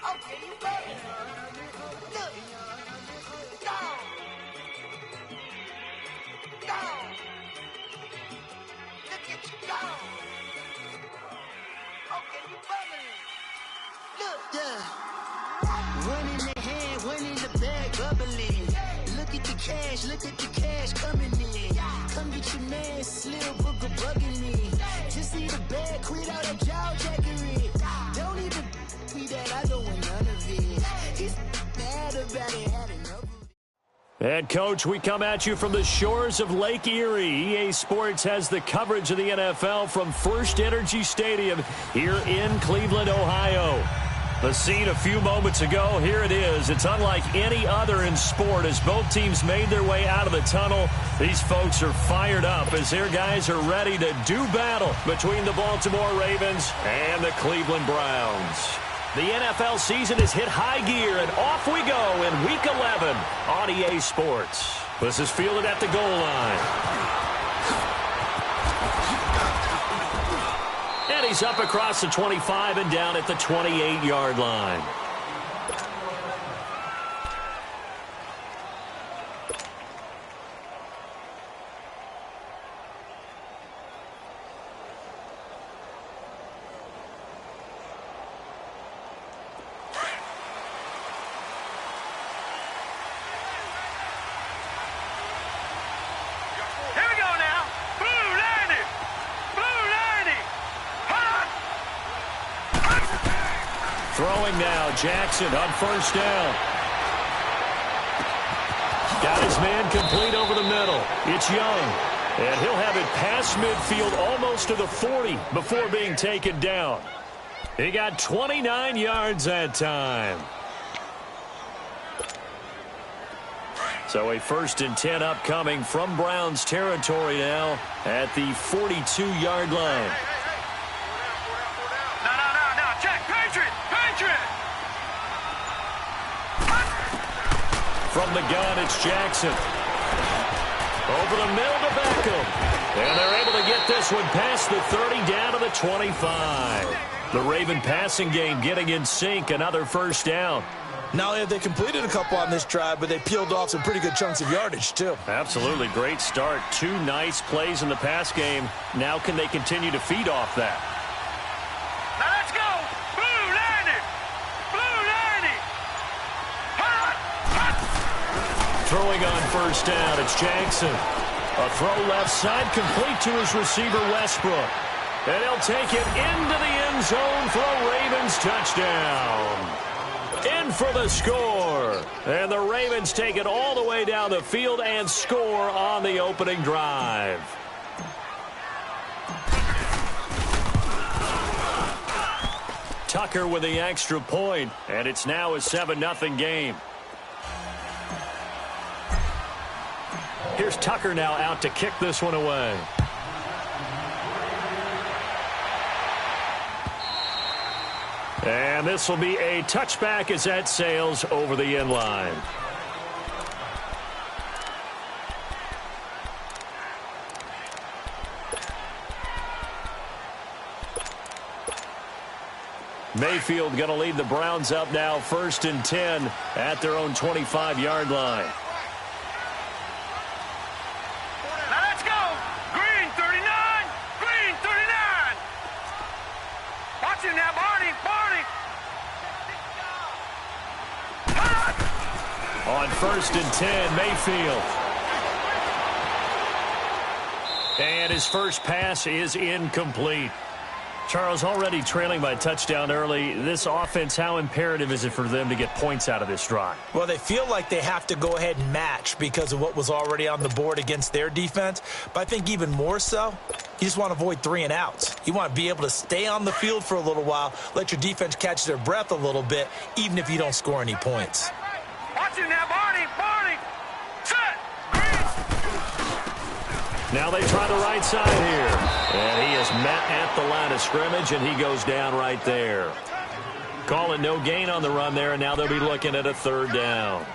Okay, you got it. Look. Go. Go. Look at you go. Okay, you bubbling. Look. Yeah. One in the hand, one in the bag, bubbling. Look at the cash coming in. Come get your man, Slim Booker bugging me. Just see the bag, quit all that jaw jackery. Don't even be that, I don't want none of it. He's mad about it, had enough. And, Coach, we come at you from the shores of Lake Erie. EA Sports has the coverage of the NFL from First Energy Stadium here in Cleveland, Ohio. The scene a few moments ago, here it is. It's unlike any other in sport as both teams made their way out of the tunnel. These folks are fired up as their guys are ready to do battle between the Baltimore Ravens and the Cleveland Browns. The NFL season has hit high gear, and off we go in Week 11 on EA Sports. This is fielded at the goal line. And he's up across the 25 and down at the 28-yard line. Throwing now, Jackson on first down. Got his man complete over the middle. It's Young. And he'll have it past midfield almost to the 40 before being taken down. He got 29 yards that time. So a 1st and 10 upcoming from Browns territory now at the 42-yard line. From the gun, it's Jackson. Over the middle to Beckham. And they're able to get this one past the 30 down to the 25. The Raven passing game getting in sync. Another first down. Not only have they completed a couple on this drive, but they peeled off some pretty good chunks of yardage, too. Absolutely. Great start. 2 nice plays in the pass game. Now can they continue to feed off that? Throwing on first down, it's Jackson. A throw left side complete to his receiver, Westbrook. And he'll take it into the end zone for a Ravens touchdown. In for the score. And the Ravens take it all the way down the field and score on the opening drive. Tucker with the extra point, and it's now a 7-0 game. Here's Tucker now out to kick this one away. And this will be a touchback as that sails over the end line. Mayfield going to lead the Browns up now 1st and 10 at their own 25-yard line. On 1st and 10, Mayfield. And his first pass is incomplete. Charles, already trailing by a touchdown early. This offense, how imperative is it for them to get points out of this drive? Well, they feel like they have to go ahead and match because of what was already on the board against their defense. But I think even more so, you just want to avoid 3 and outs. You want to be able to stay on the field for a little while, let your defense catch their breath a little bit, even if you don't score any points. Watch it now, Barney, set. Now they try the right side here. And he is met at the line of scrimmage, and he goes down right there. Call it no gain on the run there, and now they'll be looking at a 3rd down.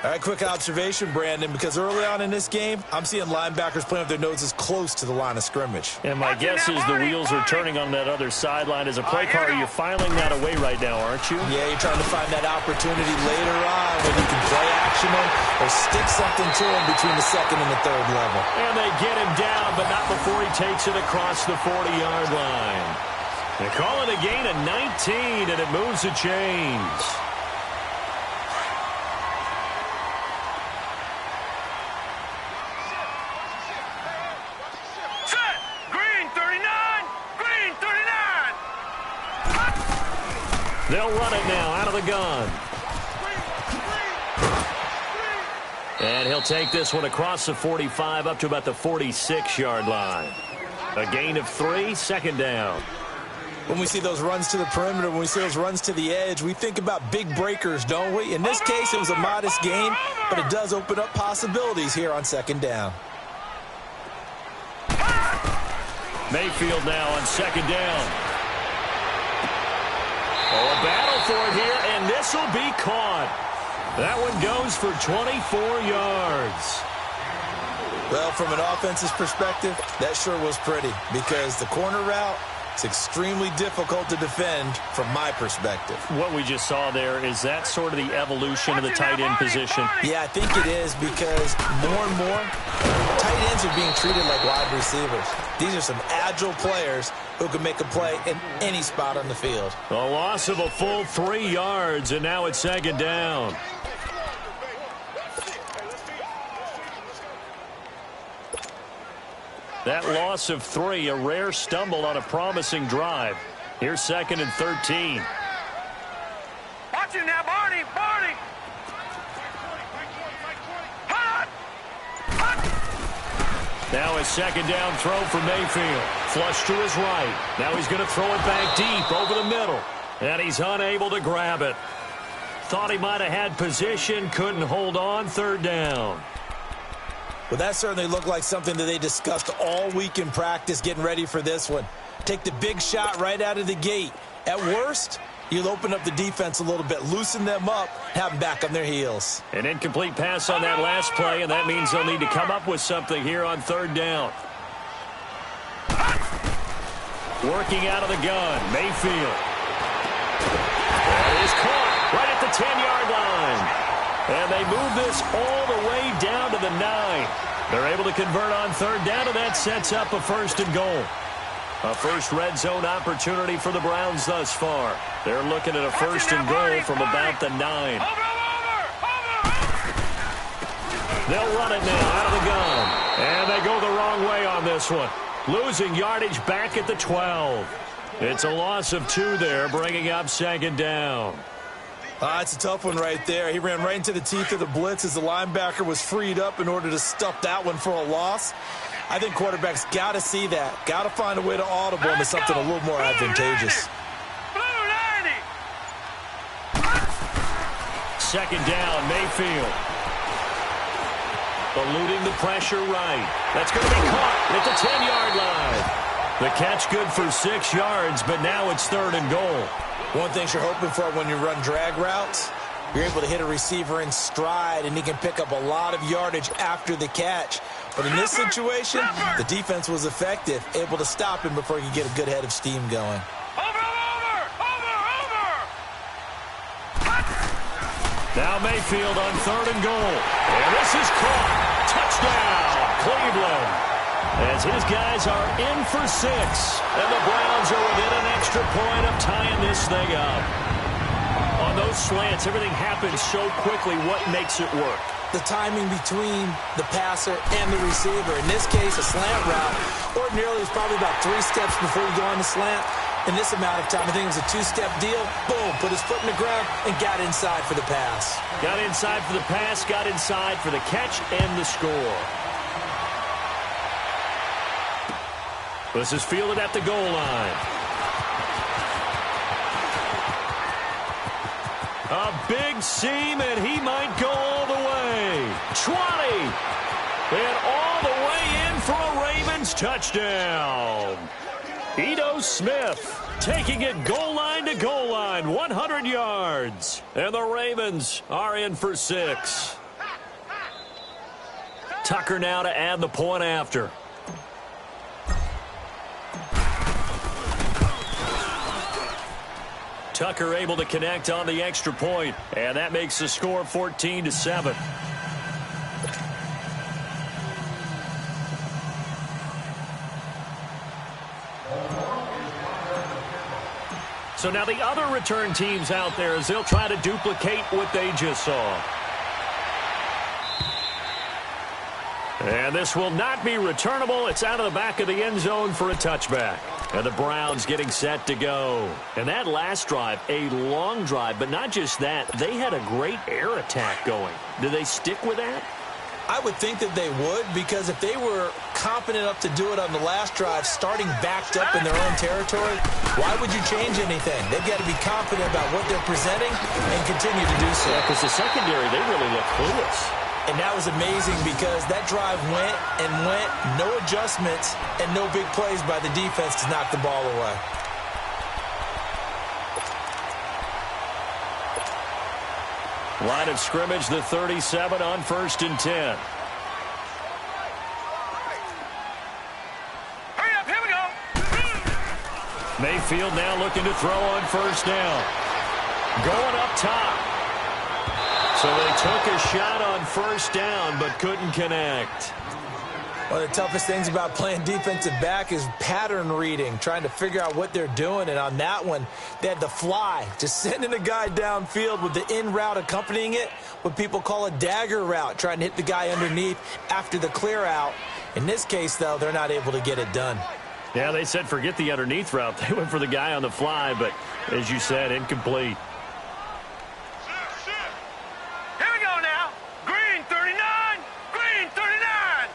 All right, quick observation, Brandon, because early on in this game, I'm seeing linebackers playing with their noses close to the line of scrimmage. And my guess is the wheels are turning on that other sideline. As a play caller, you're filing that away right now, aren't you? Yeah, you're trying to find that opportunity later on when you can play action him or stick something to him between the second and the third level. And they get him down, but not before he takes it across the 40-yard line. They call it a gain of 19, and it moves the chains. They'll run it now out of the gun. And he'll take this one across the 45 up to about the 46-yard line. A gain of 3, second down. When we see those runs to the perimeter, when we see those runs to the edge, we think about big breakers, don't we? In this case, it was a modest gain, but it does open up possibilities here on second down. Mayfield now on second down. Oh, a battle for it here, and this will be caught. That one goes for 24 yards. Well, from an offense's perspective, that sure was pretty because the corner route is extremely difficult to defend from my perspective. What we just saw there, is that sort of the evolution of the tight end position? Yeah, I think it is because more and more, tight ends are being treated like wide receivers. These are some agile players who can make a play in any spot on the field. A loss of a full 3 yards, and now it's second down. That loss of 3, a rare stumble on a promising drive. Here's second and 13. Watch him now, Barney! Barney! Hot! Now a second down throw for Mayfield. Flush to his right. Now he's going to throw it back deep over the middle. And he's unable to grab it. Thought he might have had position, couldn't hold on, third down. Well, that certainly looked like something that they discussed all week in practice getting ready for this one. Take the big shot right out of the gate. At worst, you'll open up the defense a little bit, loosen them up, have them back on their heels. An incomplete pass on that last play, and that means they'll need to come up with something here on third down. Working out of the gun, Mayfield. That is caught right at the 10-yard line. And they move this all the way down to the 9. They're able to convert on third down, and that sets up a first and goal. A first red zone opportunity for the Browns thus far. They're looking at a first and goal from about the 9. They'll run it now out of the gun. And they go the wrong way on this one. Losing yardage back at the 12. It's a loss of 2 there, bringing up second down. It's a tough one right there. He ran right into the teeth of the blitz as the linebacker was freed up in order to stuff that one for a loss. I think quarterbacks got to see that. Got to find a way to audible into something a little more advantageous. Second down, Mayfield. Eluding the pressure right. That's going to be caught at the 10-yard line. The catch good for 6 yards, but now it's third and goal. One thing you're hoping for when you run drag routes, you're able to hit a receiver in stride, and he can pick up a lot of yardage after the catch. But in this situation, the defense was effective, able to stop him before he could get a good head of steam going. Now Mayfield on third and goal. And this is caught. Touchdown, Cleveland. As his guys are in for 6. And the Browns are within an extra point of tying this thing up. On those slants, everything happens so quickly. What makes it work? The timing between the passer and the receiver. In this case, a slant route. Ordinarily, it's probably about 3 steps before you go on the slant. In this amount of time, I think it was a 2-step deal. Boom, put his foot in the ground and got inside for the pass. Got inside for the pass, got inside for the catch and the score. This is fielded at the goal line. A big seam, and he might go all the way. 20. And all the way in for a Ravens touchdown. Ito Smith taking it goal line to goal line, 100 yards. And the Ravens are in for 6. Tucker now to add the point after. Tucker able to connect on the extra point, and that makes the score 14-7. So now the other return teams out there as they'll try to duplicate what they just saw. And this will not be returnable. It's out of the back of the end zone for a touchback. And the Browns getting set to go. And that last drive, a long drive, but not just that. They had a great air attack going. Do they stick with that? I would think that they would, because if they were confident enough to do it on the last drive, starting backed up in their own territory, why would you change anything? They've got to be confident about what they're presenting and continue to do so. Yeah, because the secondary, they really look clueless. And that was amazing because that drive went and went, no adjustments, and no big plays by the defense to knock the ball away. Line of scrimmage, the 37 on 1st and 10. Hurry up, here we go. Mayfield now looking to throw on 1st down. Going up top. So they took a shot on 1st down but couldn't connect. One of the toughest things about playing defensive back is pattern reading, trying to figure out what they're doing. And on that one, they had to fly, just sending a guy downfield with the in route accompanying it, what people call a dagger route, trying to hit the guy underneath after the clear out. In this case, though, they're not able to get it done. Yeah, they said forget the underneath route. They went for the guy on the fly, but as you said, incomplete. Here we go now. Green 39. Green 39.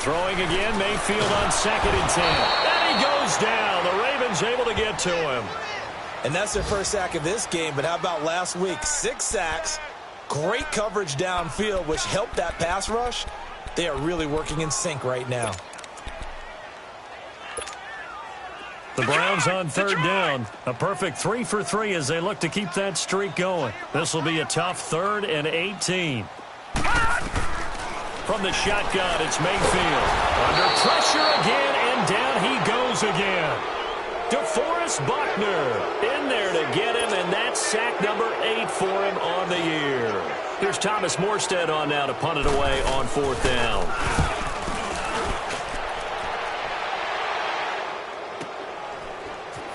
Throwing again, Mayfield on 2nd and 10. And he goes down. The Ravens able to get to him. And that's their first sack of this game, but how about last week? 6 sacks, great coverage downfield, which helped that pass rush. They are really working in sync right now. The Browns on 3rd down. A perfect 3 for 3 as they look to keep that streak going. This will be a tough 3rd and 18. From the shotgun, it's Mayfield. Under pressure again, and down he goes again. DeForest Buckner in there to get him, and that's sack number 8 for him on the year. Here's Thomas Morstead on now to punt it away on 4th down.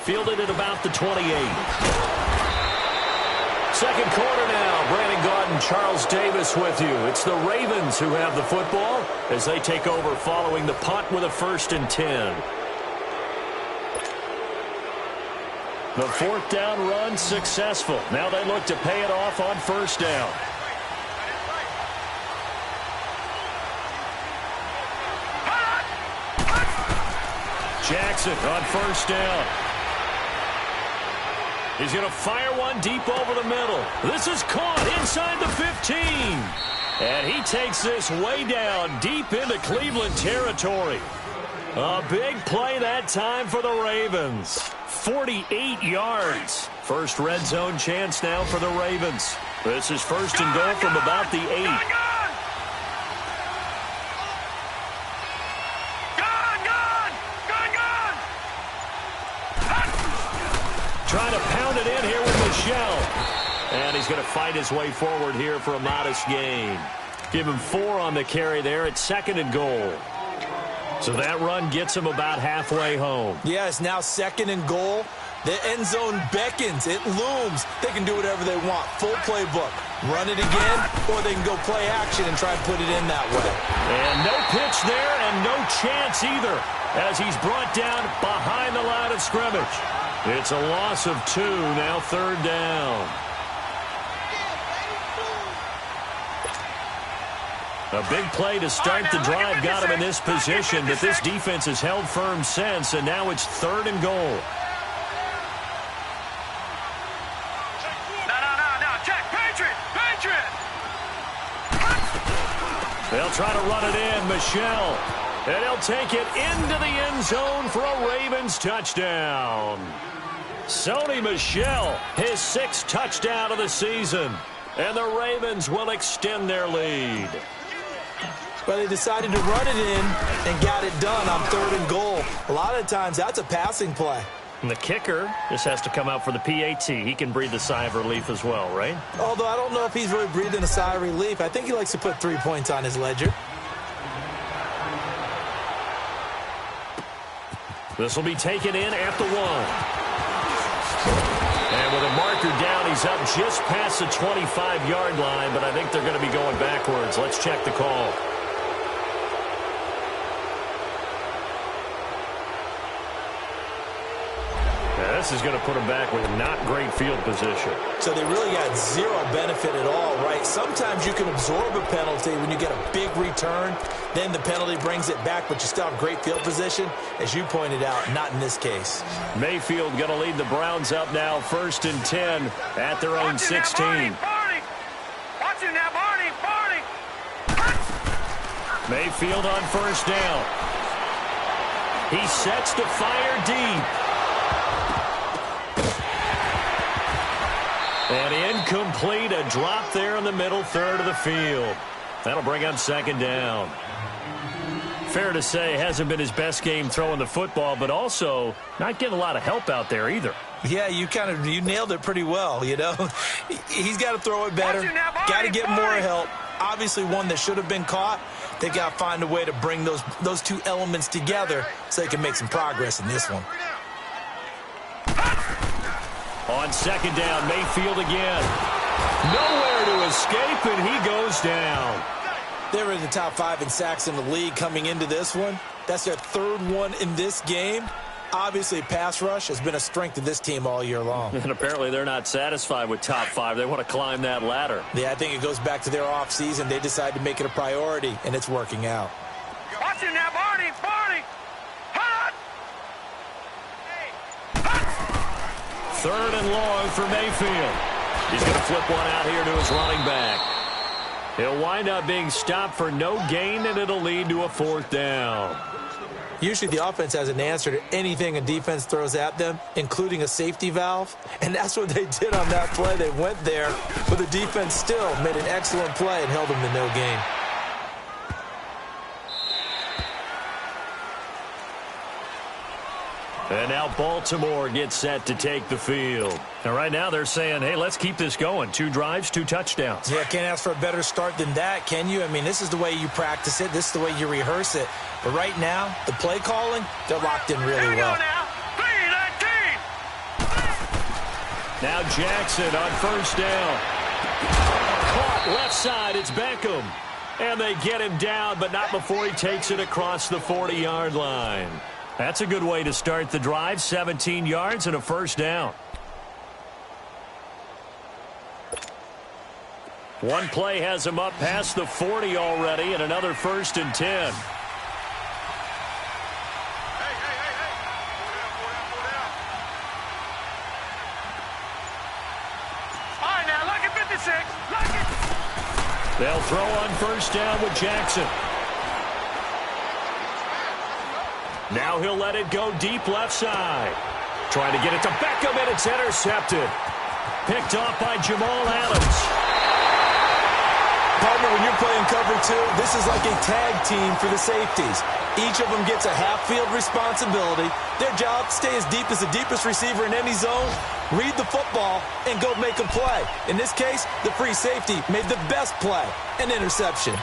Fielded at about the 28. Second quarter now. Brandon Gaudin, Charles Davis with you. It's the Ravens who have the football as they take over following the punt with a 1st and 10. The 4th down run successful. Now they look to pay it off on 1st down. Jackson on 1st down. He's going to fire one deep over the middle. This is caught inside the 15. And he takes this way down deep into Cleveland territory. A big play that time for the Ravens. 48 yards. First red zone chance now for the Ravens. This is 1st and goal from about the 8. Trying to pound it in here with Michelle. And he's going to fight his way forward here for a modest gain. Give him 4 on the carry there at 2nd and goal. So that run gets him about halfway home. Yeah, it's now 2nd and goal. The end zone beckons. It looms. They can do whatever they want. Full playbook. Run it again, or they can go play action and try and put it in that way. And no pitch there and no chance either as he's brought down behind the line of scrimmage. It's a loss of 2, now 3rd down. A big play to start the drive got him in this position, but this defense has held firm since, and now it's 3rd and goal. No, check, Patriot. They'll try to run it in, Michelle. And he'll take it into the end zone for a Ravens touchdown. Sony Michel, his 6th touchdown of the season. And the Ravens will extend their lead. Well, they decided to run it in and got it done on 3rd and goal. A lot of times, that's a passing play. And the kicker just has to come out for the PAT. He can breathe a sigh of relief as well, right? Although I don't know if he's really breathing a sigh of relief. I think he likes to put 3 points on his ledger. This will be taken in at the 1. And with a marker down, he's up just past the 25-yard line, but I think they're going to be going backwards. Let's check the call. This is going to put them back with not great field position. So they really got zero benefit at all, right? Sometimes you can absorb a penalty when you get a big return. Then the penalty brings it back, but you still have great field position. As you pointed out, not in this case. Mayfield going to lead the Browns up now, 1st and 10 at their own 16. Watch it now, Barney. Mayfield on 1st down. He sets to fire deep. And incomplete, a drop there in the middle 3rd of the field. That'll bring up 2nd down. Fair to say, hasn't been his best game throwing the football, but also not getting a lot of help out there either. Yeah, you nailed it pretty well, you know. He's got to throw it better, got to get more help. Obviously one that should have been caught. They got to find a way to bring those two elements together so they can make some progress in this one. On 2nd down, Mayfield again. Nowhere to escape, and he goes down. They were in the top 5 in sacks in the league coming into this one. That's their 3rd one in this game. Obviously, pass rush has been a strength of this team all year long. And apparently they're not satisfied with top 5. They want to climb that ladder. Yeah, I think it goes back to their offseason. They decided to make it a priority, and it's working out. Watch it now, Barney. Hot! 3rd and long for Mayfield. He's going to flip one out here to his running back. He'll wind up being stopped for no gain, and it'll lead to a 4th down. Usually the offense has an answer to anything a defense throws at them, including a safety valve. And that's what they did on that play. They went there, but the defense still made an excellent play and held them to no gain. And now Baltimore gets set to take the field. And right now they're saying, hey, let's keep this going. 2 drives, 2 touchdowns. Yeah, can't ask for a better start than that, can you? I mean, this is the way you practice it. This is the way you rehearse it. But right now, the play calling, they're locked in really well. Now Jackson on 1st down. Caught left side, it's Beckham. And they get him down, but not before he takes it across the 40-yard line. That's a good way to start the drive. 17 yards and a 1st down. One play has him up past the 40 already, and another 1st and 10. All right, now, look at 56. Look it. They'll throw on 1st down with Jackson. Now he'll let it go deep left side. Trying to get it to Beckham, and it's intercepted. Picked off by Jamal Adams. Partner, when you're playing cover 2, this is like a tag team for the safeties. Each of them gets a half-field responsibility. Their job, stay as deep as the deepest receiver in any zone, read the football, and go make a play. In this case, the free safety made the best play, an interception.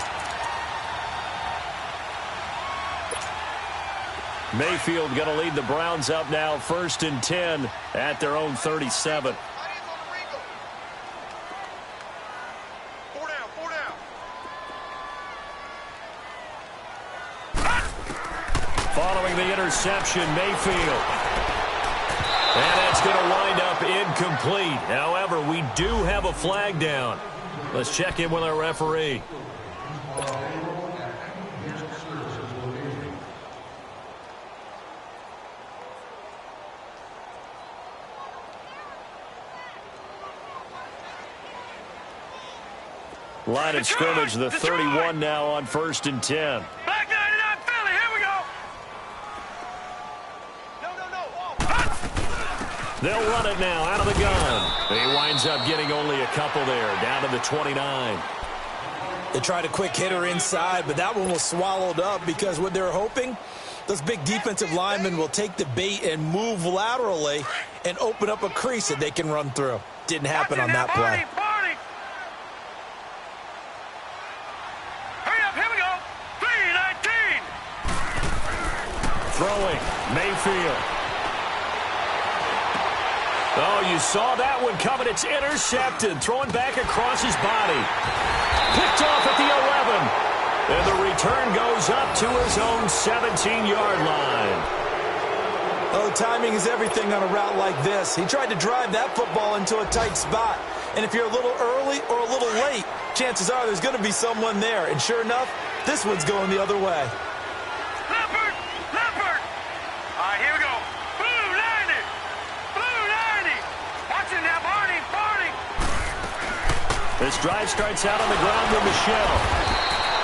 Mayfield going to lead the Browns up now, 1st and 10 at their own 37. 4 down. Following the interception, Mayfield. And that's going to wind up incomplete. However, we do have a flag down. Let's check in with our referee. Line of scrimmage, the 31 now on 1st and 10. Black 99 Philly, here we go. No. They'll run it now out of the gun. He winds up getting only a couple there, down to the 29. They tried a quick hitter inside, but that one was swallowed up because what they're hoping, those big defensive linemen will take the bait and move laterally and open up a crease that they can run through. Didn't happen on that play. Hurry up, here we go. 3-19. Throwing, Mayfield. Oh, you saw that one coming. It's intercepted. Throwing back across his body. Picked off at the 11. And the return goes up to his own 17-yard line. Oh, timing is everything on a route like this. He tried to drive that football into a tight spot. And if you're a little early or a little late, chances are there's going to be someone there. And sure enough, this one's going the other way. Leopard! Leopard! All right, here we go. Blue 90! Blue 90! Watch it now, Barney! Barney! This drive starts out on the ground with Michelle.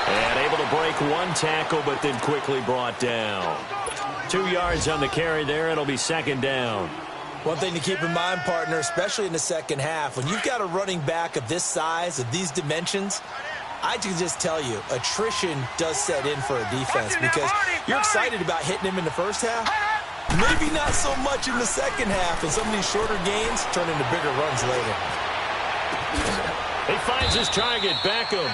And able to break one tackle, but then quickly brought down. 2 yards on the carry there. It'll be second down. One thing to keep in mind, partner, especially in the second half, when you've got a running back of this size, of these dimensions, I can just tell you, attrition does set in for a defense because you're excited about hitting him in the first half. Maybe not so much in the second half, and some of these shorter gains turn into bigger runs later. He finds his target, Beckham.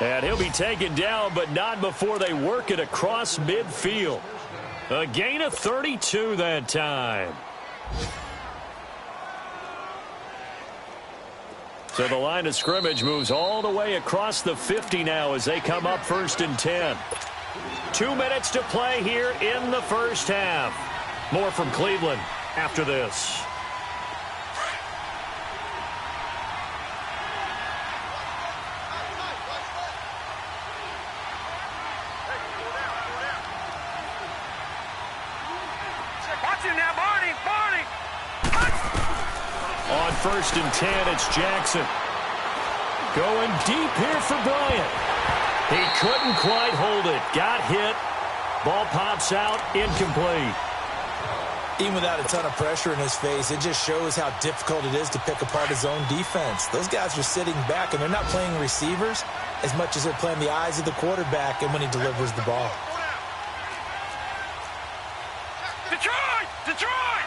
And he'll be taken down, but not before they work it across midfield. A gain of 32 that time. So the line of scrimmage moves all the way across the 50 now as they come up 1st and 10. 2 minutes to play here in the first half. More from Cleveland after this. On 1st and 10, it's Jackson. Going deep here for Bryant. He couldn't quite hold it. Got hit. Ball pops out. Incomplete. Even without a ton of pressure in his face, it just shows how difficult it is to pick apart his own defense. Those guys are sitting back, and they're not playing receivers as much as they're playing the eyes of the quarterback and when he delivers the ball. Detroit! Detroit!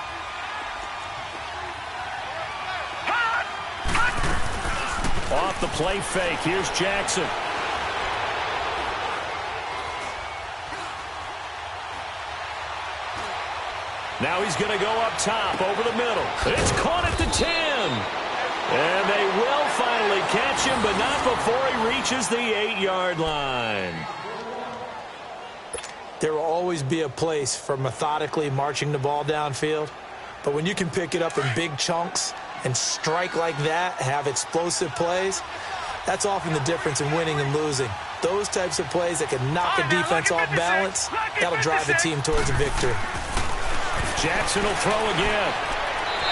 Off the play fake. Here's Jackson. Now he's going to go up top over the middle. It's caught at the 10. And they will finally catch him, but not before he reaches the 8-yard line. There will always be a place for methodically marching the ball downfield. But when you can pick it up in big chunks and strike like that, have explosive plays, that's often the difference in winning and losing. Those types of plays that can knock a defense off balance, that'll drive a team towards a victory. Jackson will throw again.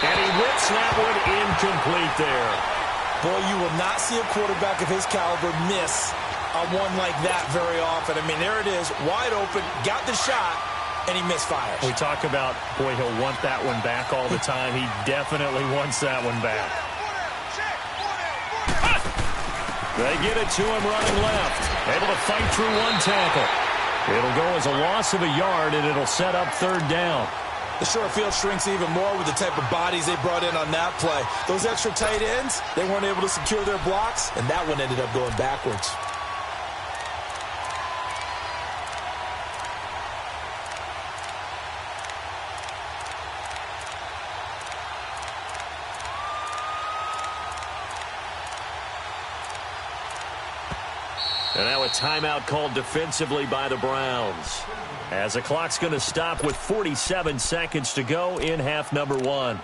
And he whips that one incomplete there. Boy, you will not see a quarterback of his caliber miss a one like that very often. I mean, there it is, wide open, got the shot, and he misfires. We talk about, boy, he'll want that one back all the time. He definitely wants that one back. They get it to him running left. Able to fight through one tackle. It'll go as a loss of a yard, and it'll set up 3rd down. The short field shrinks even more with the type of bodies they brought in on that play. Those extra tight ends, they weren't able to secure their blocks, and that one ended up going backwards. And now a timeout called defensively by the Browns. As the clock's going to stop with 47 seconds to go in half number 1.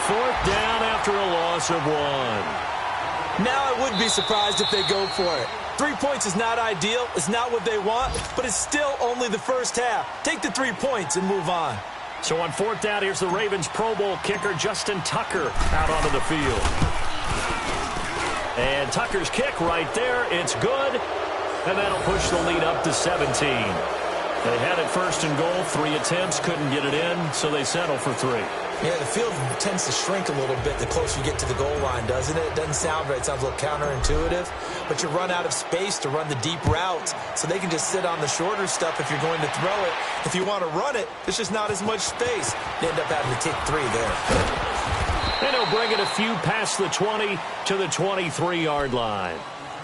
4th down after a loss of 1. Now I would be surprised if they go for it. 3 points is not ideal. It's not what they want, but it's still only the first half. Take the 3 points and move on. So on 4th down, here's the Ravens Pro Bowl kicker, Justin Tucker, out onto the field. And Tucker's kick right there. It's good. And that'll push the lead up to 17. They had it 1st and goal. 3 attempts, couldn't get it in, so they settle for 3. Yeah, the field tends to shrink a little bit the closer you get to the goal line, doesn't it? It doesn't sound right. It sounds a little counterintuitive. But you run out of space to run the deep routes, so they can just sit on the shorter stuff if you're going to throw it. If you want to run it, there's just not as much space. You end up having to take 3 there. And he'll bring it a few past the 20 to the 23-yard line.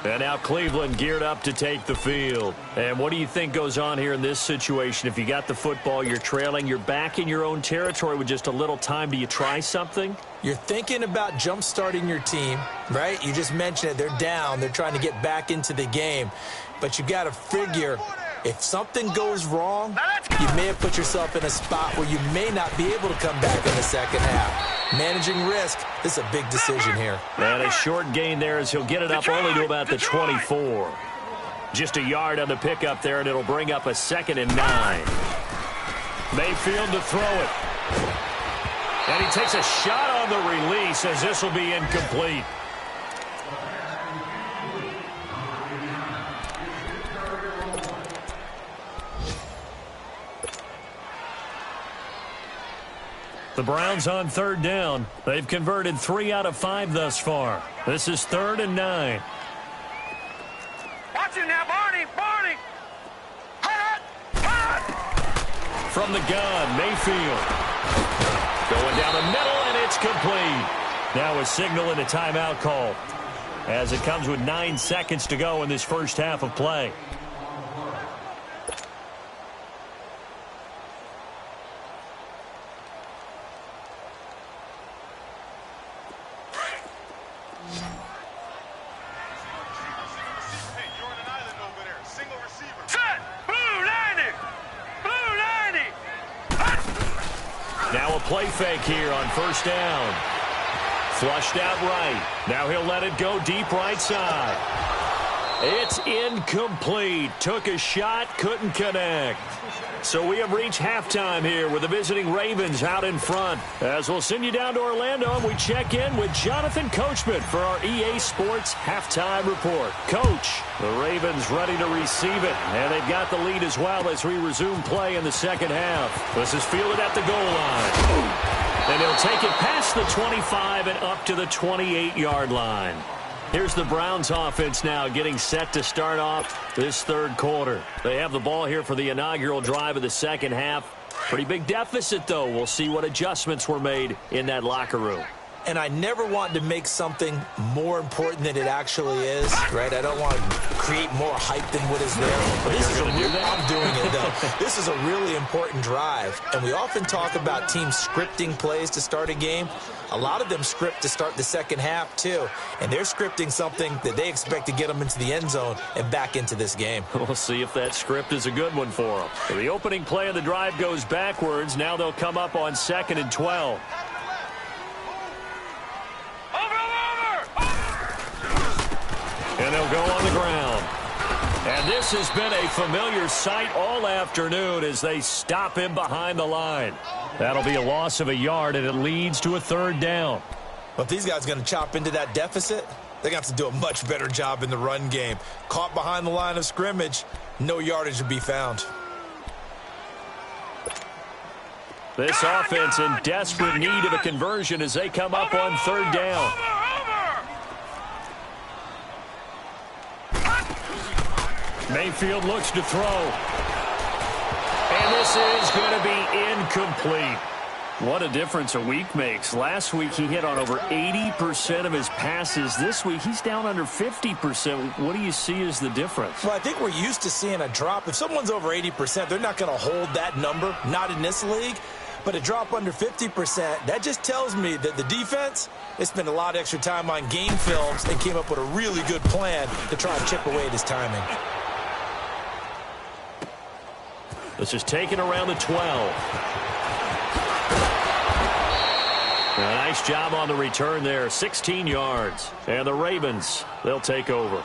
And now Cleveland geared up to take the field. And what do you think goes on here in this situation? If you got the football, you're trailing, you're back in your own territory with just a little time. Do you try something? You're thinking about jump-starting your team, right? You just mentioned it. They're down. They're trying to get back into the game. But you got to figure, if something goes wrong, you may have put yourself in a spot where you may not be able to come back in the second half. Managing risk, this is a big decision here. And a short gain there as he'll get it up only to about the 24. Just a yard on the pickup there, and it'll bring up a 2nd and 9. Mayfield to throw it. And he takes a shot on the release as this will be incomplete. The Browns on 3rd down. They've converted 3 out of 5 thus far. This is 3rd and 9. Watch it now, Barney. Barney. From the gun, Mayfield. Going down the middle, and it's complete. Now a signal and a timeout call as it comes with 9 seconds to go in this first half of play. Play fake here on 1st down. Flushed out right. Now he'll let it go deep right side. It's incomplete. Took a shot, couldn't connect. So we have reached halftime here with the visiting Ravens out in front. As we'll send you down to Orlando, and we check in with Jonathan Coachman for our EA Sports Halftime Report. Coach, the Ravens ready to receive it, and they've got the lead as well as we resume play in the second half. This is fielded at the goal line. And he'll take it past the 25 and up to the 28-yard line. Here's the Browns offense now getting set to start off this 3rd quarter. They have the ball here for the inaugural drive of the second half. Pretty big deficit, though. We'll see what adjustments were made in that locker room. And I never want to make something more important than it actually is, right? I don't want to create more hype than what is there. But this is I'm doing it, though. This is a really important drive. And we often talk about teams scripting plays to start a game. A lot of them script to start the second half, too. And they're scripting something that they expect to get them into the end zone and back into this game. We'll see if that script is a good one for them. So the opening play of the drive goes backwards. Now they'll come up on 2nd and 12. And they'll go on the ground. And this has been a familiar sight all afternoon as they stop him behind the line. That'll be a loss of a yard, and it leads to a 3rd down. Well, if these guys are going to chop into that deficit, they're going to have to do a much better job in the run game. Caught behind the line of scrimmage, no yardage to be found. This offense in desperate need of a conversion as they come up on 3rd down. Mayfield looks to throw. And this is going to be incomplete. What a difference a week makes. Last week he hit on over 80% of his passes. This week he's down under 50%. What do you see as the difference? Well, I think we're used to seeing a drop. If someone's over 80%, they're not going to hold that number, not in this league. But a drop under 50%, that just tells me that the defense, they spent a lot of extra time on game films and came up with a really good plan to try and chip away at his timing. This is taken around the 12. A nice job on the return there, 16 yards. And the Ravens, they'll take over.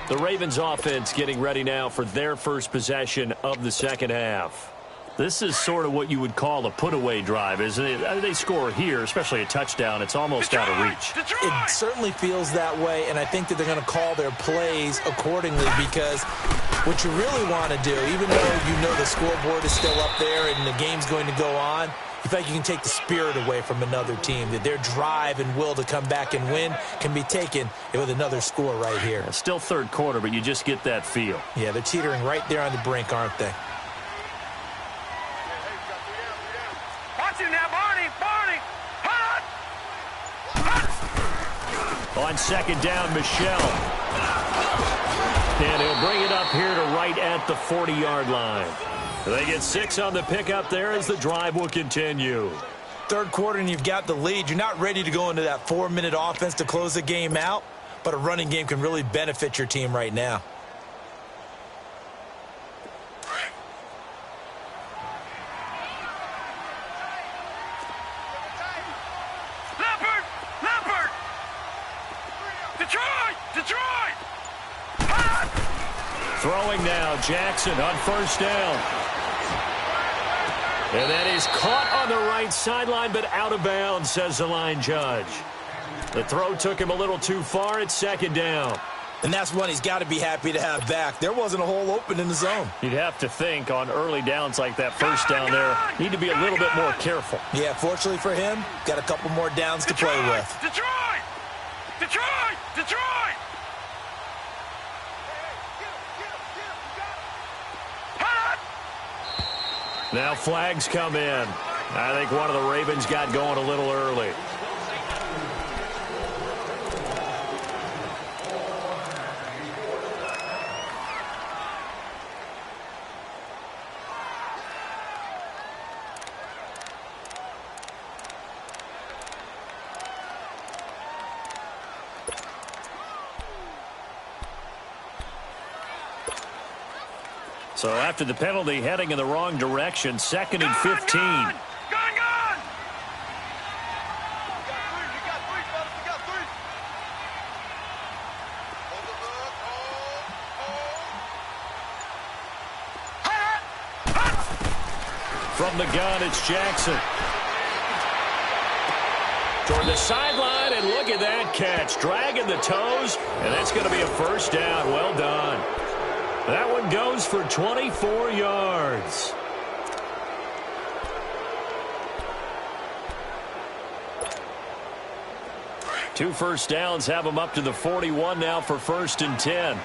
The Ravens offense getting ready now for their first possession of the second half. This is sort of what you would call a put-away drive, isn't it? They score here, especially a touchdown. It's almost out of reach. It certainly feels that way, and I think that they're going to call their plays accordingly because what you really want to do, even though you know the scoreboard is still up there and the game's going to go on, you feel like you can take the spirit away from another team, that their drive and will to come back and win can be taken with another score right here. It's still third quarter, but you just get that feel. Yeah, they're teetering right there on the brink, aren't they? Watch him now, Barney. Hot. On second down, Michelle. And he'll bring it up here to right at the 40-yard line. They get 6 on the pickup there as the drive will continue. Third quarter and you've got the lead. You're not ready to go into that 4-minute offense to close the game out, but a running game can really benefit your team right now. Leopard. Detroit. Hot. Throwing now, Jackson on first down. And that is caught on the right sideline, but out of bounds, says the line judge. The throw took him a little too far. It's second down. And that's one he's got to be happy to have back. There wasn't a hole open in the zone. You'd have to think on early downs like that first down there, need to be a little bit more careful. Yeah, fortunately for him, got a couple more downs to play with. Detroit. Now flags come in. I think one of the Ravens got going a little early. So after the penalty, heading in the wrong direction, 2nd and 15. Gone. From the gun, it's Jackson. Toward the sideline, and look at that catch. Dragging the toes, and that's going to be a first down. Well done. That one goes for 24 yards. Two first downs have them up to the 41 now for 1st and 10.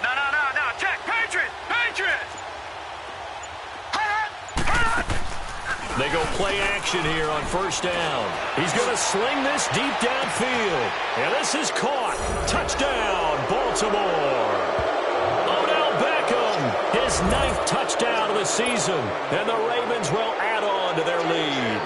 No. Check. Patriots. They go play action here on first down. He's going to sling this deep downfield. And this is caught. Touchdown, Baltimore. Odell Beckham, his 9th touchdown of the season. And the Ravens will add on to their lead.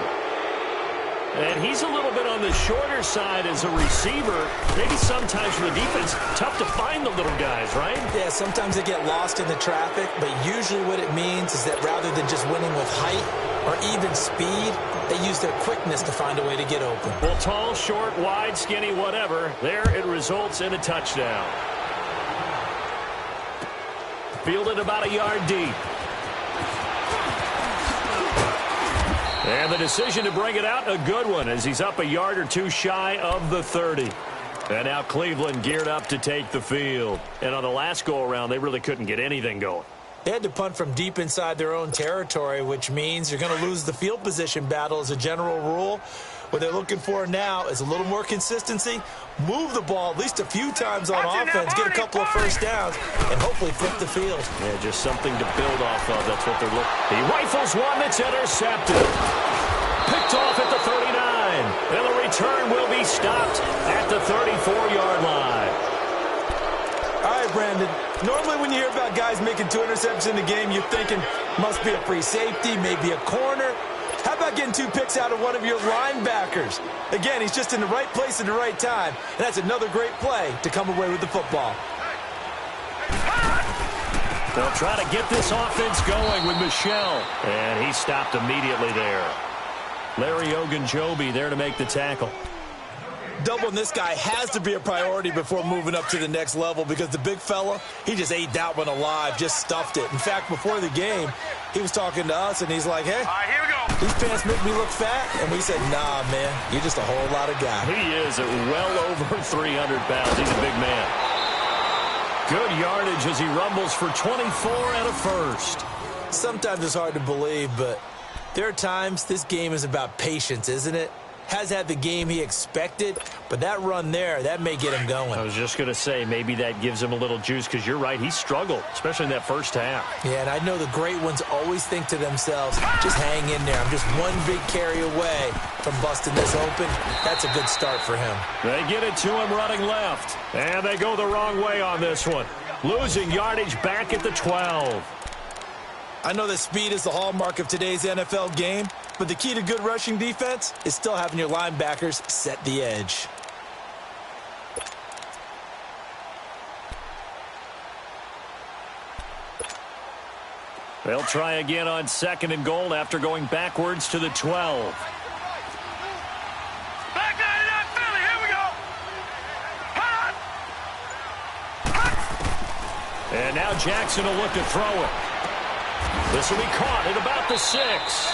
And he's a little bit on the shorter side as a receiver. Maybe sometimes for the defense, tough to find the little guys, right? Yeah, sometimes they get lost in the traffic, but usually what it means is that rather than just winning with height or even speed, they use their quickness to find a way to get open. Well, tall, short, wide, skinny, whatever, there it results in a touchdown. Fielded about a yard deep. And the decision to bring it out, a good one, as he's up a yard or two shy of the 30. And now Cleveland geared up to take the field. And on the last go-around, they really couldn't get anything going. They had to punt from deep inside their own territory, which means you're going to lose the field position battle as a general rule. What they're looking for now is a little more consistency, move the ball at least a few times on offense, get a couple of first downs, and hopefully flip the field. Yeah, just something to build off of. That's what they're looking for. He rifles one that's intercepted. Picked off at the 39. And the return will be stopped at the 34-yard line. All right, Brandon. Normally when you hear about guys making 2 interceptions in the game, you're thinking must be a free safety, maybe a corner. How about getting 2 picks out of one of your linebackers? Again, he's just in the right place at the right time, and that's another great play to come away with the football. They'll try to get this offense going with Michel. And he stopped immediately there. Larry Ogunjobi there to make the tackle. Doubling this guy has to be a priority before moving up to the next level because the big fella, he just ate that one alive, just stuffed it. In fact, before the game, he was talking to us, and he's like, hey, All right, here we go. these pants make me look fat. And we said, nah, man, you're just a whole lot of guy. He is at well over 300 pounds. He's a big man. Good yardage as he rumbles for 24 and a first. Sometimes it's hard to believe, but there are times this game is about patience, isn't it? Has had the game he expected, but that run there, that may get him going. I was just going to say, maybe that gives him a little juice because you're right, he struggled, especially in that first half. Yeah, and I know the great ones always think to themselves, just hang in there. I'm just one big carry away from busting this open. That's a good start for him. They get it to him running left, and they go the wrong way on this one. Losing yardage back at the 12. I know that speed is the hallmark of today's NFL game, but the key to good rushing defense is still having your linebackers set the edge. They'll try again on 2nd and goal after going backwards to the 12. Back 99 Philly, here we go. Hot. Hot. And now Jackson will look to throw it. This will be caught at about the 6.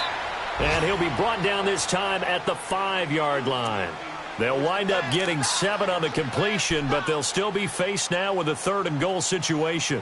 And he'll be brought down this time at the 5-yard line. They'll wind up getting 7 on the completion, but they'll still be faced now with a 3rd and goal situation.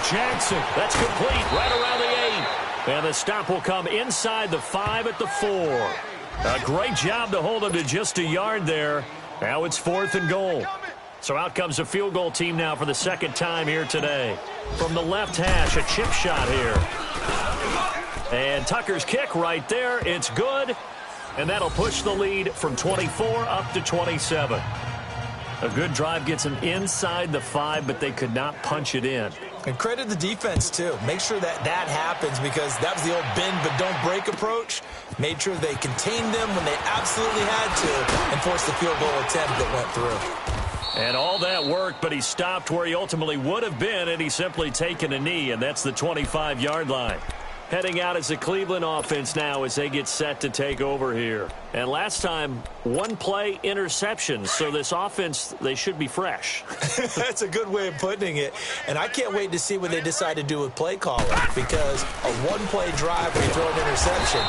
Jackson, that's complete, right around the 8. And the stop will come inside the 5 at the 4. A great job to hold him to just a yard there. Now it's 4th and goal. So out comes a field goal team now for the 2nd time here today. From the left hash, a chip shot here. And Tucker's kick right there. It's good. And that'll push the lead from 24 up to 27. A good drive gets them inside the 5, but they could not punch it in. And credit the defense, too. Make sure that happens because that was the old bend but don't break approach. Made sure they contained them when they absolutely had to and forced the field goal attempt that went through. And all that worked, but he stopped where he ultimately would have been, and he's simply taken a knee, and that's the 25-yard line. Heading out as the Cleveland offense now as they get set to take over here. And last time, 1 play interception. So this offense, they should be fresh. That's a good way of putting it. And I can't wait to see what they decide to do with play calling because a 1-play drive where you throw an interception,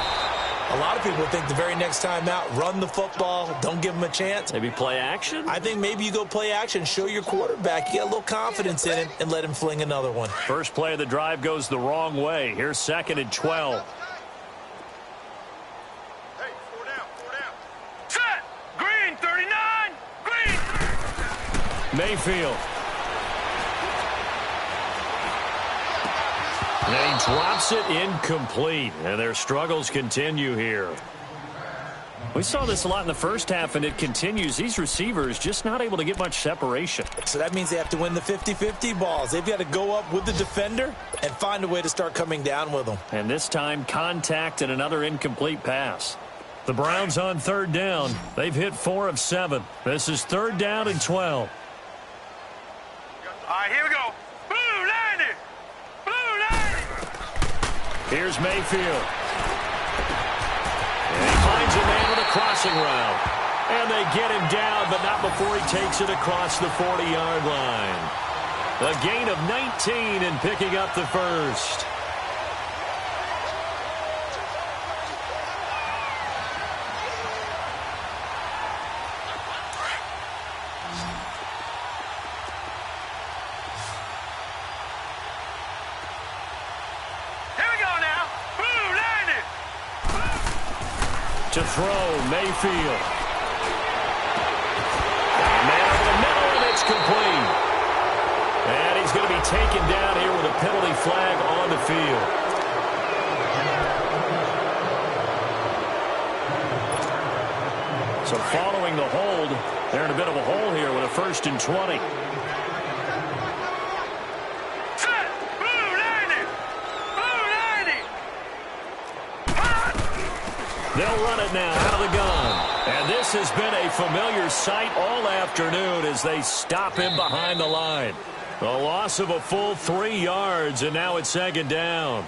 a lot of people think the very next time out, run the football, don't give them a chance. Maybe play action? I think maybe you go play action, show your quarterback, you get a little confidence in him, and let him fling another one. First play of the drive goes the wrong way. Here's 2nd and 12. Hey, 4 down. Set. Green, 39. Green. Mayfield. And he drops it incomplete, and their struggles continue here. We saw this a lot in the first half, and it continues. These receivers just not able to get much separation. So that means they have to win the 50-50 balls. They've got to go up with the defender and find a way to start coming down with them. And this time, contact and another incomplete pass. The Browns on 3rd down. They've hit 4 of 7. This is 3rd down and 12. All right, here we go. Blue 90. Here's Mayfield. And he finds a man with a crossing route. And they get him down, but not before he takes it across the 40-yard line. A gain of 19 and picking up the first. To throw, Mayfield. Man over the middle, and it's complete. And he's going to be taken down here with a penalty flag on the field. So following the hold, they're in a bit of a hole here with a 1st and 20. Set. Blue 90. Blue 90. They'll run it now out of the gun. And this has been a familiar sight all afternoon as they stop him behind the line. A loss of a full 3 yards, and now it's 2nd down.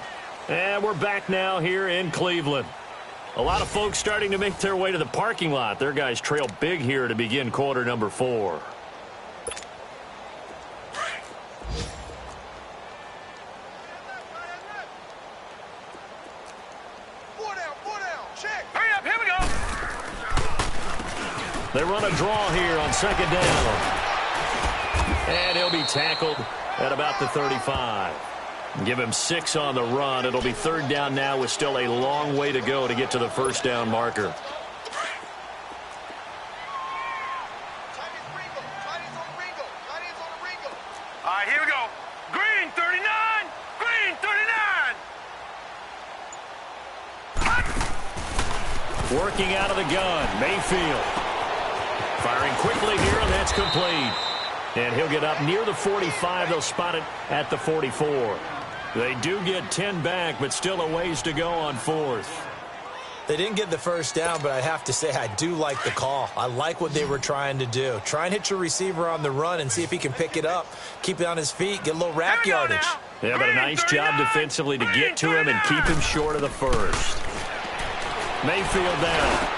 And we're back now here in Cleveland. A lot of folks starting to make their way to the parking lot. Their guys trail big here to begin quarter number 4. Hurry up, here we go. They run a draw here on 2nd down. And he'll be tackled at about the 35. Give him 6 on the run. It'll be 3rd down now with still a long way to go to get to the 1st down marker. All right, here we go. Green 39. Green 39. Working out of the gun, Mayfield. Firing quickly here, and that's complete. And he'll get up near the 45. They'll spot it at the 44. They do get 10 back, but still a ways to go on 4th. They didn't get the 1st down, but I have to say I do like the call. I like what they were trying to do. Try and hit your receiver on the run and see if he can pick it up. Keep it on his feet, get a little rack yardage. Yeah, but a nice job defensively to get to him and keep him short of the 1st. Mayfield down.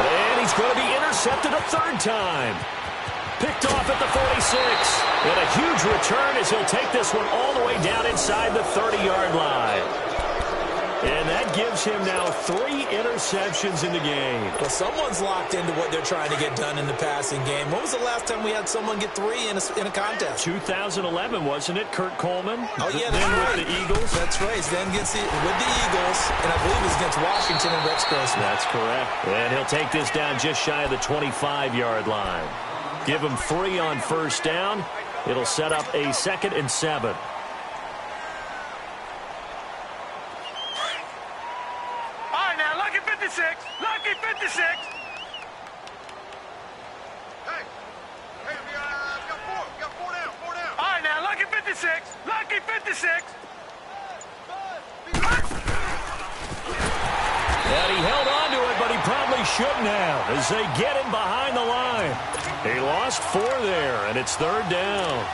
And he's going to be intercepted a 3rd time. Picked off at the 46. And a huge return as he'll take this one all the way down inside the 30-yard line. And that gives him now 3 interceptions in the game. Well, someone's locked into what they're trying to get done in the passing game. When was the last time we had someone get 3 in a contest? 2011, wasn't it? Kurt Coleman? Oh, yeah, then that's right. with the Eagles? That's right. Then gets it with the Eagles, and I believe it was against Washington and Rex Grossman. That's correct. And he'll take this down just shy of the 25-yard line. Give him 3 on 1st down. It'll set up a 2nd and 7. All right, now, lucky 56. Lucky 56. Hey, we got 4 down. All right, now, lucky 56. Lucky 56. And he held on to it, but he probably shouldn't have as they get him behind the line. He lost 4 there, and it's 3rd down.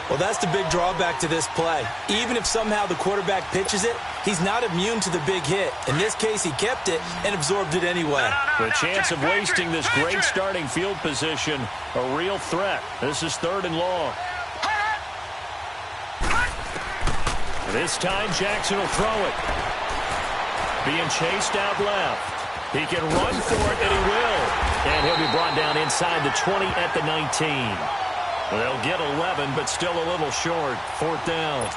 Well, that's the big drawback to this play. Even if somehow the quarterback pitches it, he's not immune to the big hit. In this case, he kept it and absorbed it anyway. The chance of wasting this great starting field position, a real threat. This is 3rd and long. This time, Jackson will throw it. Being chased out left. He can run for it, and he will. And he'll be brought down inside the 20 at the 19. They'll get 11, but still a little short. 4th down.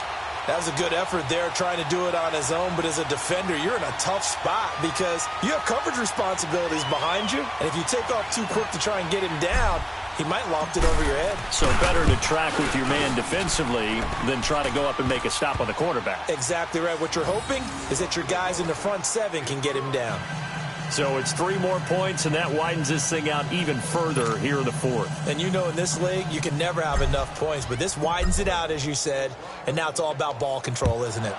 That was a good effort there, trying to do it on his own. But as a defender, you're in a tough spot because you have coverage responsibilities behind you. And if you take off too quick to try and get him down, he might loft it over your head. So better to track with your man defensively than try to go up and make a stop on the quarterback. Exactly right. What you're hoping is that your guys in the front 7 can get him down. So it's 3 more points, and that widens this thing out even further here in the 4th. And you know in this league, you can never have enough points. But this widens it out, as you said. And now it's all about ball control, isn't it?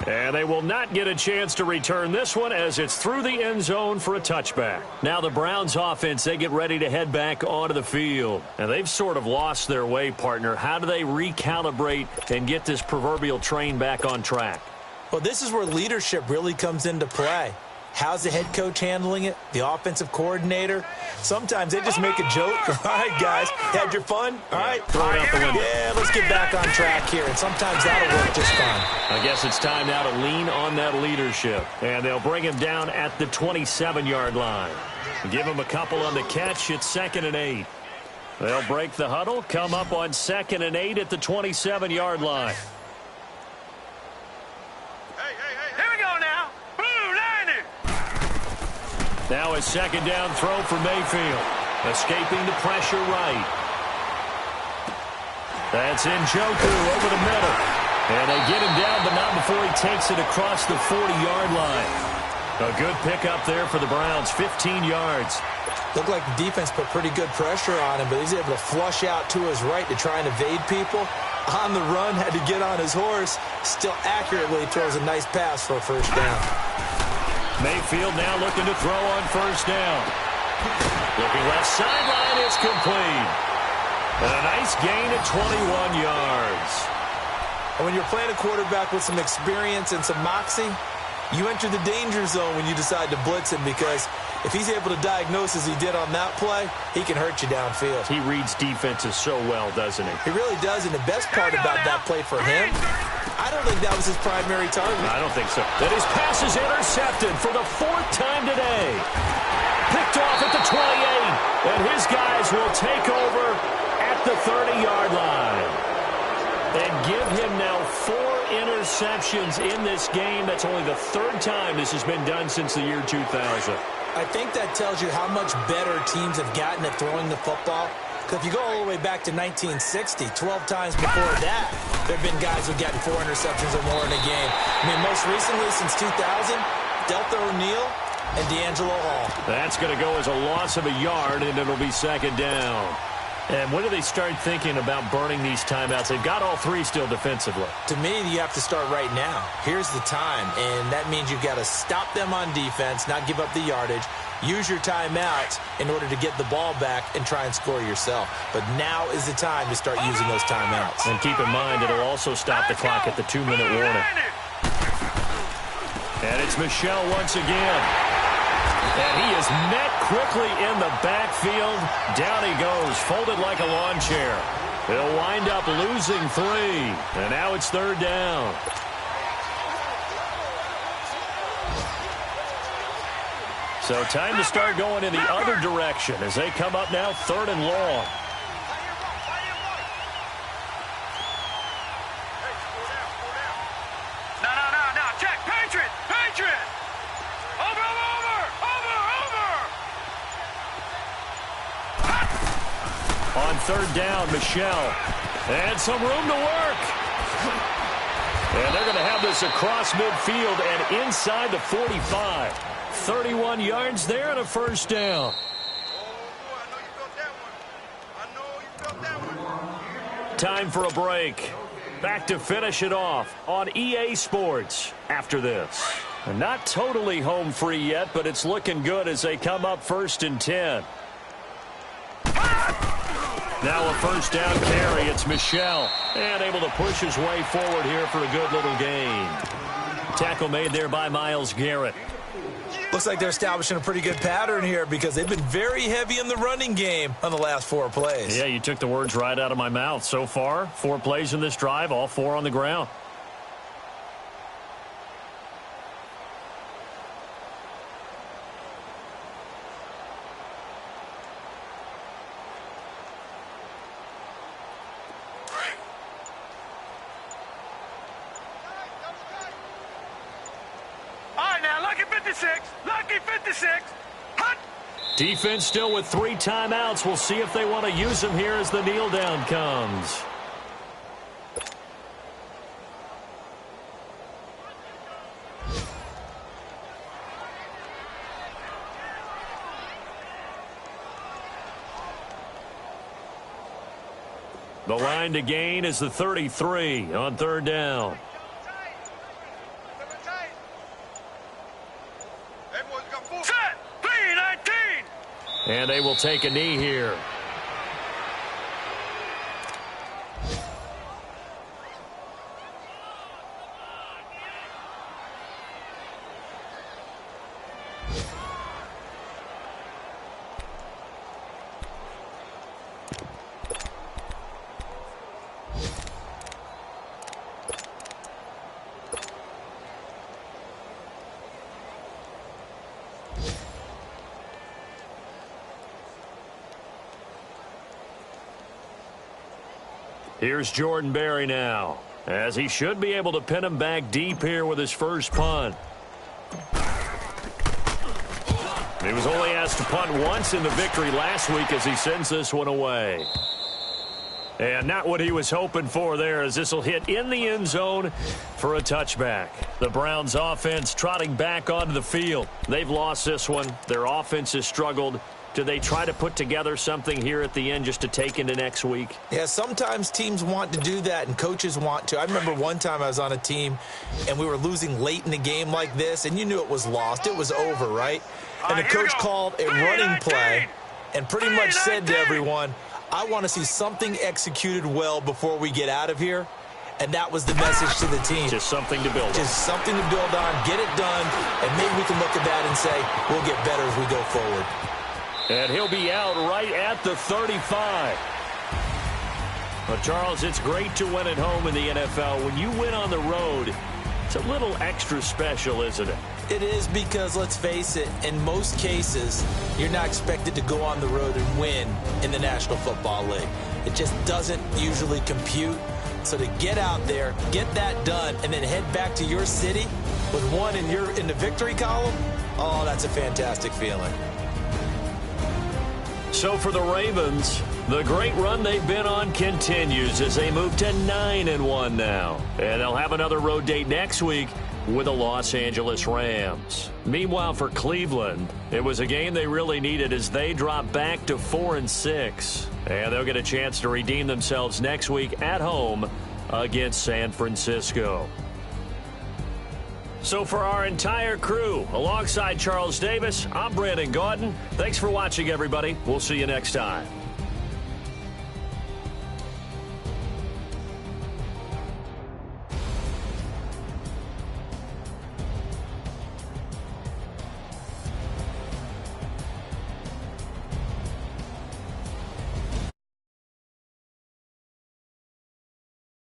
And they will not get a chance to return this one as it's through the end zone for a touchback. Now the Browns offense, they get ready to head back onto the field. And they've sort of lost their way, partner. How do they recalibrate and get this proverbial train back on track? Well, this is where leadership really comes into play. How's the head coach handling it? The offensive coordinator? Sometimes they just make a joke. All right, guys, had your fun? All right. Throw it out the window. Yeah, let's get back on track here. And sometimes that'll work just fine. I guess it's time now to lean on that leadership. And they'll bring him down at the 27-yard line. Give him a couple on the catch. It's 2nd and 8. They'll break the huddle, come up on 2nd and 8 at the 27-yard line. Here we go now. Blue 90. Now a 2nd down throw for Mayfield. Escaping the pressure right. That's Njoku over the middle. And they get him down, but not before he takes it across the 40-yard line. A good pickup there for the Browns, 15 yards. Looked like the defense put pretty good pressure on him, but he's able to flush out to his right to try and evade people. On the run, had to get on his horse. Still accurately throws a nice pass for a first down. Mayfield now looking to throw on first down. Looking left sideline, it's complete. And a nice gain at 21 yards. And when you're playing a quarterback with some experience and some moxie, you enter the danger zone when you decide to blitz him, because if he's able to diagnose as he did on that play, he can hurt you downfield. He reads defenses so well, doesn't he? He really does, and the best part about that play for him, I don't think that was his primary target. I don't think so. That his pass is intercepted for the 4th time today. Picked off at the 28, and his guys will take over at the 30-yard line. And give him now 4 interceptions in this game. That's only the 3rd time this has been done since the year 2000. I think that tells you how much better teams have gotten at throwing the football. Because if you go all the way back to 1960, 12 times before that, there have been guys who've gotten 4 interceptions or more in a game. I mean, most recently since 2000, Delta O'Neal and D'Angelo Hall. That's going to go as a loss of a yard, and it'll be 2nd down. And when do they start thinking about burning these timeouts? They've got all 3 still defensively. To me, you have to start right now. Here's the time, and that means you've got to stop them on defense, not give up the yardage, use your timeouts in order to get the ball back and try and score yourself. But now is the time to start using those timeouts. And keep in mind, it'll also stop the clock at the 2-minute warning. And it's Michel once again. And he is met quickly in the backfield. Down he goes, folded like a lawn chair. He'll wind up losing 3. And now it's 3rd down. So time to start going in the other direction as they come up now 3rd and long. No, check, Patriot! Over! On 3rd down, Michel. And some room to work. And they're going to have this across midfield and inside the 45. 31 yards there and a first down. Time for a break. Back to finish it off on EA Sports after this. Not totally home free yet, but it's looking good as they come up 1st and 10. Now a first down carry. It's Michel. And able to push his way forward here for a good little gain. Tackle made there by Myles Garrett. Looks like they're establishing a pretty good pattern here because they've been very heavy in the running game on the last 4 plays. Yeah, you took the words right out of my mouth. So far, 4 plays in this drive, all 4 on the ground. Lucky 56. Hut. Defense still with 3 timeouts. We'll see if they want to use them here as the kneel down comes. The line to gain is the 33 on 3rd down. And they will take a knee here. Here's Jordan Berry now, as he should be able to pin him back deep here with his first punt. He was only asked to punt once in the victory last week as he sends this one away. And not what he was hoping for there, as this will hit in the end zone for a touchback. The Browns offense trotting back onto the field. They've lost this one. Their offense has struggled. Do they try to put together something here at the end just to take into next week? Yeah, sometimes teams want to do that and coaches want to. I remember one time I was on a team and we were losing late in the game like this, and you knew it was lost. It was over, right? And the coach called a running play and pretty much said to everyone, I want to see something executed well before we get out of here. And that was the message to the team. Just something to build on. Just something to build on, get it done, and maybe we can look at that and say, we'll get better as we go forward. And he'll be out right at the 35. But, Charles, it's great to win at home in the NFL. When you win on the road, it's a little extra special, isn't it? It is, because, let's face it, in most cases, you're not expected to go on the road and win in the National Football League. It just doesn't usually compute. So to get out there, get that done, and then head back to your city with one in the victory column, oh, that's a fantastic feeling. So for the Ravens, the great run they've been on continues as they move to 9-1 now. And they'll have another road date next week with the Los Angeles Rams. Meanwhile, for Cleveland, it was a game they really needed as they drop back to 4-6. And they'll get a chance to redeem themselves next week at home against San Francisco. So for our entire crew, alongside Charles Davis, I'm Brandon Gaudin. Thanks for watching, everybody. We'll see you next time.